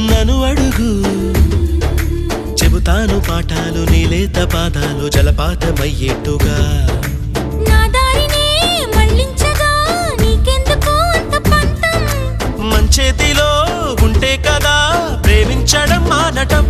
నను అడుగు చెబుతాను పాఠాలు నీలేత పాదాలు జలపాతమయ్యేట్టుగా నా దారినే మళ్ళించగా నీకెందుకు అంత పంతం మంచేతిలో ఉంటే కదా ప్రేమించడం మానటం